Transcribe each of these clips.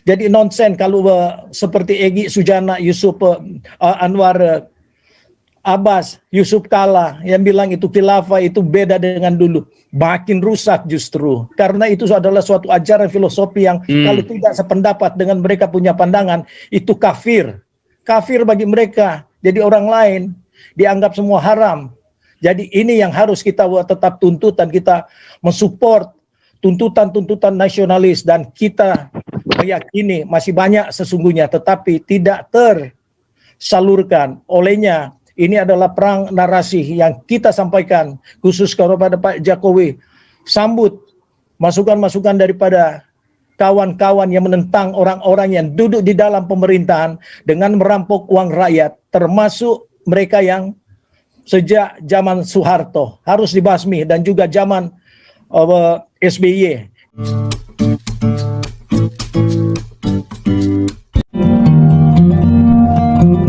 Jadi nonsen kalau seperti Egy Sujana, Yusuf Anwar Abbas, Yusuf Kala yang bilang itu khilafah itu beda dengan dulu. Makin rusak justru. Karena itu adalah suatu ajaran filosofi yang kalau tidak sependapat dengan mereka punya pandangan, itu kafir. Kafir bagi mereka. Jadi orang lain dianggap semua haram. Jadi ini yang harus kita tetap tuntutan, kita mensupport tuntutan-tuntutan nasionalis, dan kita meyakini masih banyak sesungguhnya tetapi tidak tersalurkan olehnya. Ini adalah perang narasi yang kita sampaikan khusus kepada Pak Jokowi. Sambut masukan-masukan daripada kawan-kawan yang menentang orang-orang yang duduk di dalam pemerintahan dengan merampok uang rakyat, termasuk mereka yang sejak zaman Soeharto harus dibasmi, dan juga zaman SBY.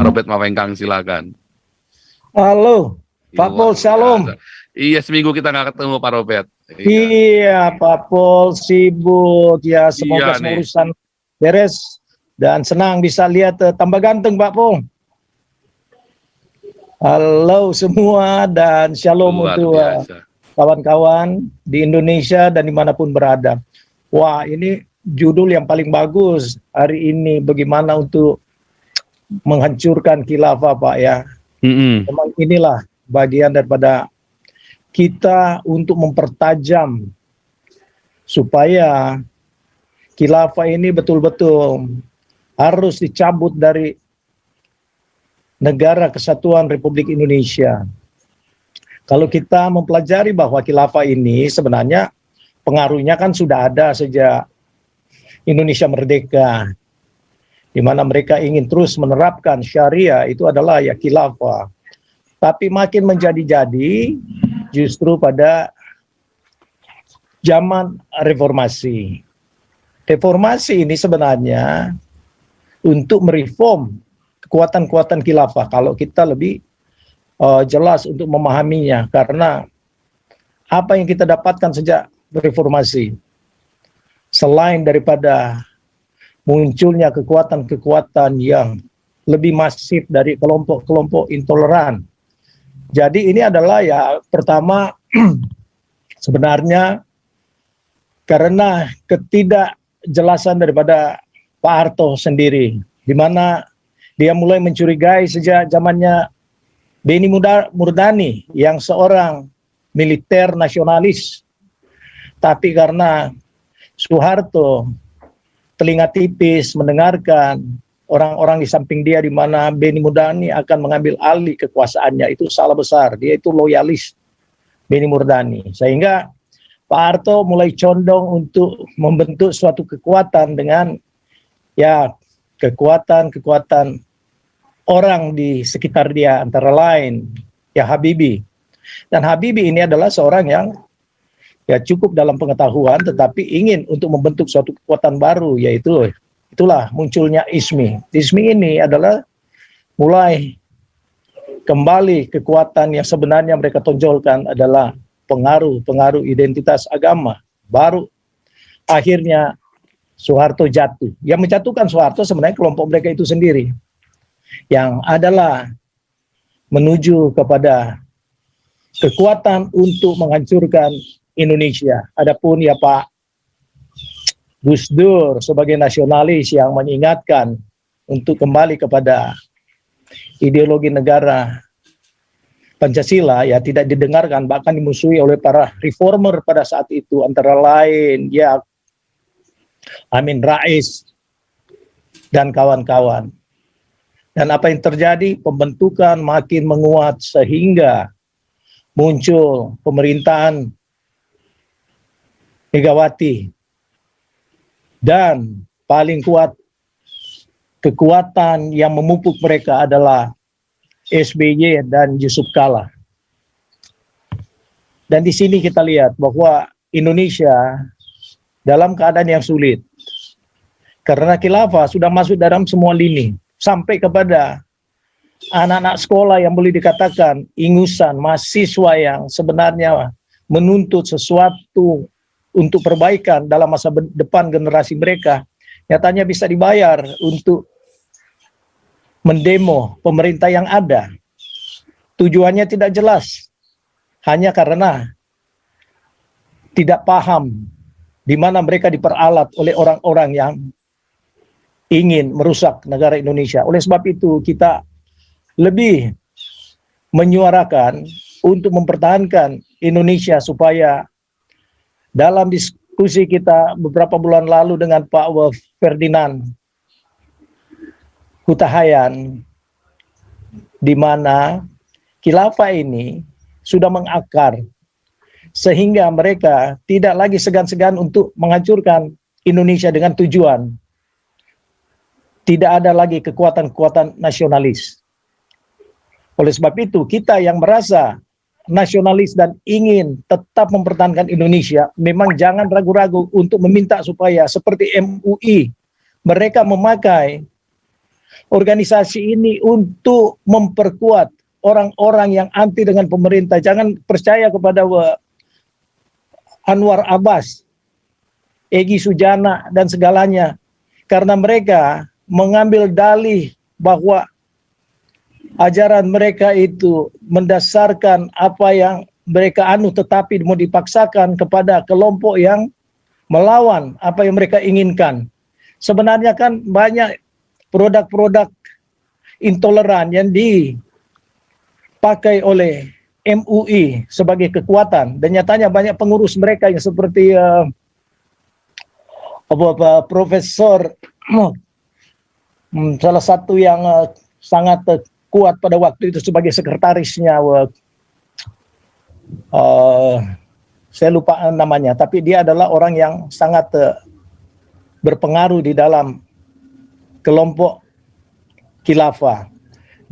Robert Mawengkang, silakan. Halo, Pak Pol, shalom. Iya, seminggu kita nggak ketemu Pak Robert. Iya, Pak Pol sibuk ya, semoga semua urusan beres dan senang bisa lihat tambah ganteng Pak Pol. Halo semua dan shalom untuk kawan-kawan di Indonesia dan dimanapun berada. Wah, ini judul yang paling bagus hari ini, bagaimana untuk menghancurkan khilafah Pak ya. Memang inilah bagian daripada kita untuk mempertajam supaya khilafah ini betul-betul harus dicabut dari negara kesatuan Republik Indonesia. Kalau kita mempelajari bahwa khilafah ini sebenarnya pengaruhnya kan sudah ada sejak Indonesia merdeka, di mana mereka ingin terus menerapkan syariah, itu adalah ya khilafah. Tapi makin menjadi-jadi justru pada zaman reformasi. Reformasi ini sebenarnya untuk mereform kekuatan-kekuatan khilafah, kalau kita lebih jelas untuk memahaminya, karena apa yang kita dapatkan sejak reformasi, selain daripada munculnya kekuatan-kekuatan yang lebih masif dari kelompok-kelompok intoleran. Jadi ini adalah ya pertama sebenarnya karena ketidakjelasan daripada Pak Harto sendiri, di mana dia mulai mencurigai sejak zamannya Benny Murdani yang seorang militer nasionalis. Tapi karena Soeharto telinga tipis mendengarkan orang-orang di samping dia, di mana Benny Murdani akan mengambil alih kekuasaannya, itu salah besar. Dia itu loyalis Benny Murdani, sehingga Pak Harto mulai condong untuk membentuk suatu kekuatan dengan ya kekuatan orang di sekitar dia, antara lain ya Habibie. Dan Habibie ini adalah seorang yang ya cukup dalam pengetahuan, tetapi ingin untuk membentuk suatu kekuatan baru, yaitu itulah munculnya ISMI. ISMI ini adalah mulai kembali kekuatan yang sebenarnya mereka tonjolkan adalah pengaruh identitas agama. Baru akhirnya Soeharto jatuh. Yang menjatuhkan Soeharto sebenarnya kelompok mereka itu sendiri, yang adalah menuju kepada kekuatan untuk menghancurkan Indonesia. Adapun ya Pak Gus Dur sebagai nasionalis yang mengingatkan untuk kembali kepada ideologi negara Pancasila, ya tidak didengarkan, bahkan dimusuhi oleh para reformer pada saat itu, antara lain ya Amin Rais dan kawan-kawan. Dan apa yang terjadi? Pembentukan makin menguat sehingga muncul pemerintahan Megawati, dan paling kuat kekuatan yang memupuk mereka adalah SBY dan Yusuf Kala. Dan di sini kita lihat bahwa Indonesia dalam keadaan yang sulit karena khilafah sudah masuk dalam semua lini sampai kepada anak-anak sekolah yang boleh dikatakan ingusan, mahasiswa yang sebenarnya menuntut sesuatu untuk perbaikan dalam masa depan generasi mereka, nyatanya bisa dibayar untuk mendemo pemerintah yang ada. Tujuannya tidak jelas, hanya karena tidak paham di mana mereka diperalat oleh orang-orang yang ingin merusak negara Indonesia. Oleh sebab itu kita lebih menyuarakan untuk mempertahankan Indonesia supaya dalam diskusi kita beberapa bulan lalu dengan Pak Ferdinand Huta Hayan, di mana khilafah ini sudah mengakar sehingga mereka tidak lagi segan-segan untuk menghancurkan Indonesia dengan tujuan tidak ada lagi kekuatan-kekuatan nasionalis. Oleh sebab itu, kita yang merasa nasionalis dan ingin tetap mempertahankan Indonesia, memang jangan ragu-ragu untuk meminta supaya seperti MUI, mereka memakai organisasi ini untuk memperkuat orang-orang yang anti dengan pemerintah. Jangan percaya kepada Anwar Abbas, Egy Sujana, dan segalanya. Karena mereka mengambil dalih bahwa ajaran mereka itu mendasarkan apa yang mereka tetapi mau dipaksakan kepada kelompok yang melawan apa yang mereka inginkan. Sebenarnya kan banyak produk-produk intoleran yang dipakai oleh MUI sebagai kekuatan, dan nyatanya banyak pengurus mereka yang seperti Profesor salah satu yang sangat kuat pada waktu itu sebagai sekretarisnya, saya lupa namanya, tapi dia adalah orang yang sangat berpengaruh di dalam kelompok khilafah.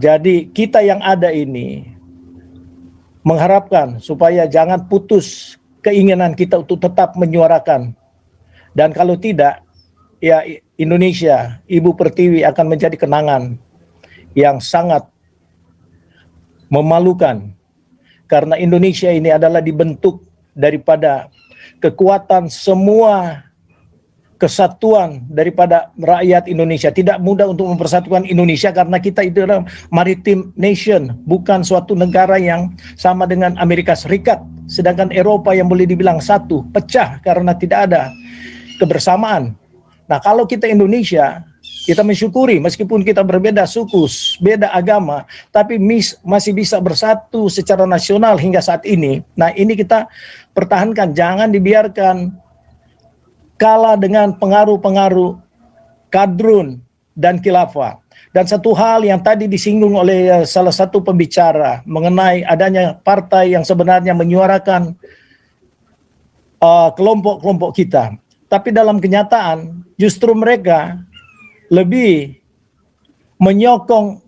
Jadi kita yang ada ini mengharapkan supaya jangan putus keinginan kita untuk tetap menyuarakan. Dan kalau tidak, ya Indonesia, Ibu Pertiwi akan menjadi kenangan yang sangat memalukan. Karena Indonesia ini adalah dibentuk daripada kekuatan semua kesatuan daripada rakyat Indonesia. Tidak mudah untuk mempersatukan Indonesia karena kita itu adalah maritim nation, bukan suatu negara yang sama dengan Amerika Serikat. Sedangkan Eropa yang boleh dibilang satu, pecah karena tidak ada kebersamaan. Nah, kalau kita Indonesia, kita mensyukuri meskipun kita berbeda suku, beda agama, tapi masih bisa bersatu secara nasional hingga saat ini. Nah, ini kita pertahankan, jangan dibiarkan kalah dengan pengaruh-pengaruh kadrun dan khilafah. Dan satu hal yang tadi disinggung oleh salah satu pembicara mengenai adanya partai yang sebenarnya menyuarakan kelompok-kelompok kita. Tapi dalam kenyataan justru mereka lebih menyokong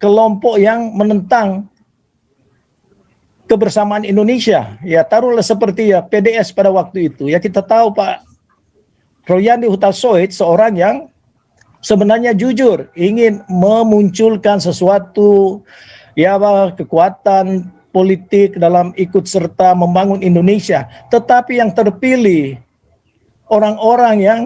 kelompok yang menentang kebersamaan Indonesia. Ya, taruhlah seperti ya PDS pada waktu itu. Ya, kita tahu Pak Royandi Hutasoit seorang yang sebenarnya jujur ingin memunculkan sesuatu ya kekuatan politik dalam ikut serta membangun Indonesia, tetapi yang terpilih orang-orang yang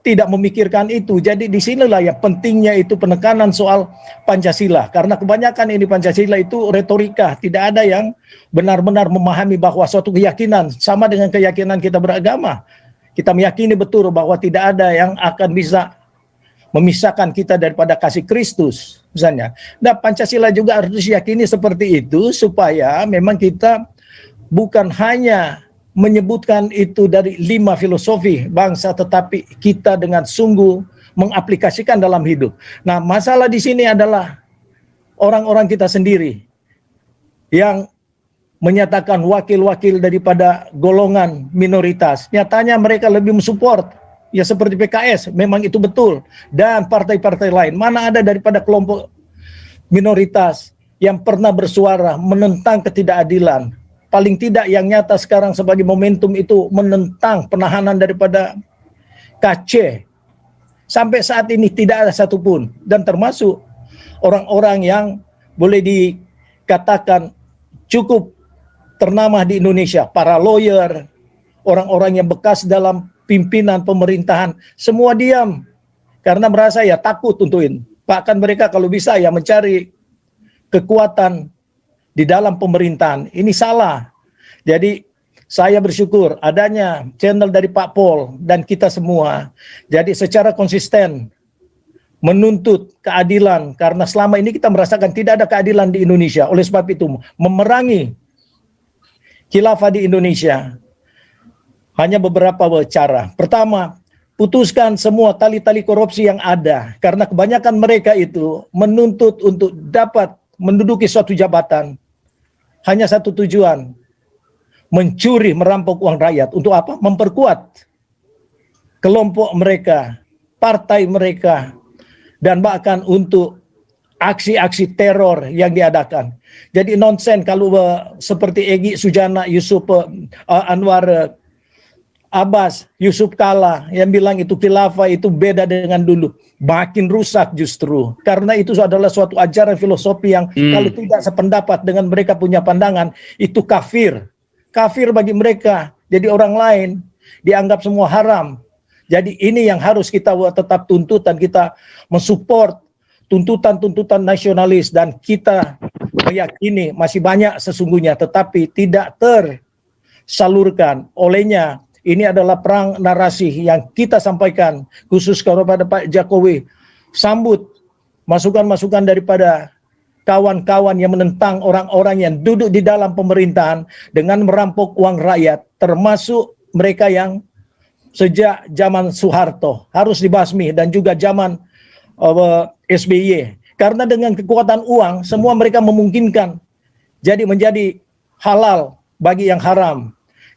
tidak memikirkan itu. Jadi disinilah yang pentingnya itu penekanan soal Pancasila, karena kebanyakan ini Pancasila itu retorika, tidak ada yang benar-benar memahami bahwa suatu keyakinan sama dengan keyakinan kita beragama. Kita meyakini betul bahwa tidak ada yang akan bisa memisahkan kita daripada kasih Kristus, misalnya. Nah, Pancasila juga harus diyakini seperti itu, supaya memang kita bukan hanya menyebutkan itu dari 5 filosofi bangsa, tetapi kita dengan sungguh mengaplikasikan dalam hidup. Nah, masalah di sini adalah orang-orang kita sendiri yang menyatakan wakil-wakil daripada golongan minoritas. Nyatanya mereka lebih mensupport, ya seperti PKS, memang itu betul. Dan partai-partai lain, mana ada daripada kelompok minoritas yang pernah bersuara menentang ketidakadilan. Paling tidak yang nyata sekarang sebagai momentum itu menentang penahanan daripada KC. Sampai saat ini tidak ada satupun. Dan termasuk orang-orang yang boleh dikatakan cukup ternama di Indonesia, para lawyer, orang-orang yang bekas dalam pimpinan pemerintahan, semua diam karena merasa ya takut untukin. Bahkan mereka kalau bisa ya mencari kekuatan di dalam pemerintahan. Ini salah. Jadi saya bersyukur adanya channel dari Pak Pol dan kita semua. Jadi secara konsisten menuntut keadilan karena selama ini kita merasakan tidak ada keadilan di Indonesia. Oleh sebab itu memerangi khilafah di Indonesia hanya beberapa cara. Pertama, putuskan semua tali-tali korupsi yang ada karena kebanyakan mereka itu menuntut untuk dapat menduduki suatu jabatan hanya satu tujuan, mencuri, merampok uang rakyat. Untuk apa? Memperkuat kelompok mereka, partai mereka, dan bahkan untuk aksi-aksi teror yang diadakan. Jadi nonsen kalau seperti Egy Sujana, Yusuf Anwar Abbas, Yusuf Kala yang bilang itu khilafah itu beda dengan dulu. Makin rusak justru. Karena itu adalah suatu ajaran filosofi yang kalau tidak sependapat dengan mereka punya pandangan, itu kafir. Kafir bagi mereka. Jadi orang lain dianggap semua haram. Jadi ini yang harus kita tetap tuntutan, kita mensupport tuntutan-tuntutan nasionalis dan kita meyakini masih banyak sesungguhnya tetapi tidak tersalurkan olehnya. Ini adalah perang narasi yang kita sampaikan khusus kepada Pak Jokowi. Sambut masukan-masukan daripada kawan-kawan yang menentang orang-orang yang duduk di dalam pemerintahan dengan merampok uang rakyat, termasuk mereka yang sejak zaman Soeharto harus dibasmi dan juga zaman SBY. Karena dengan kekuatan uang semua mereka memungkinkan jadi menjadi halal bagi yang haram.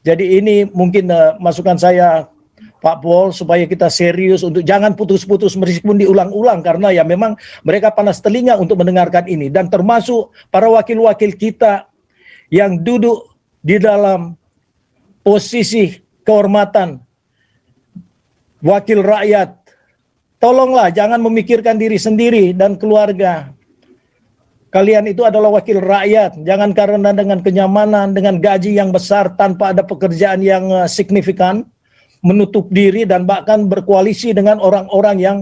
Jadi ini mungkin masukan saya Pak Pol supaya kita serius untuk jangan putus-putus meskipun diulang-ulang karena ya memang mereka panas telinga untuk mendengarkan ini dan termasuk para wakil-wakil kita yang duduk di dalam posisi kehormatan wakil rakyat. Tolonglah jangan memikirkan diri sendiri dan keluarga. Kalian itu adalah wakil rakyat, jangan karena dengan kenyamanan, dengan gaji yang besar tanpa ada pekerjaan yang signifikan, menutup diri dan bahkan berkoalisi dengan orang-orang yang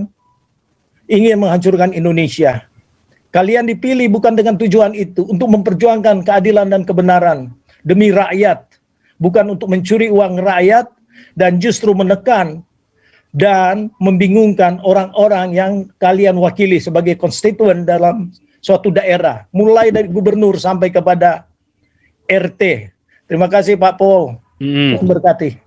ingin menghancurkan Indonesia. Kalian dipilih bukan dengan tujuan itu, untuk memperjuangkan keadilan dan kebenaran demi rakyat, bukan untuk mencuri uang rakyat dan justru menekan dan membingungkan orang-orang yang kalian wakili sebagai konstituen dalam suatu daerah, mulai dari gubernur sampai kepada RT. Terima kasih Pak Pol. Berkati.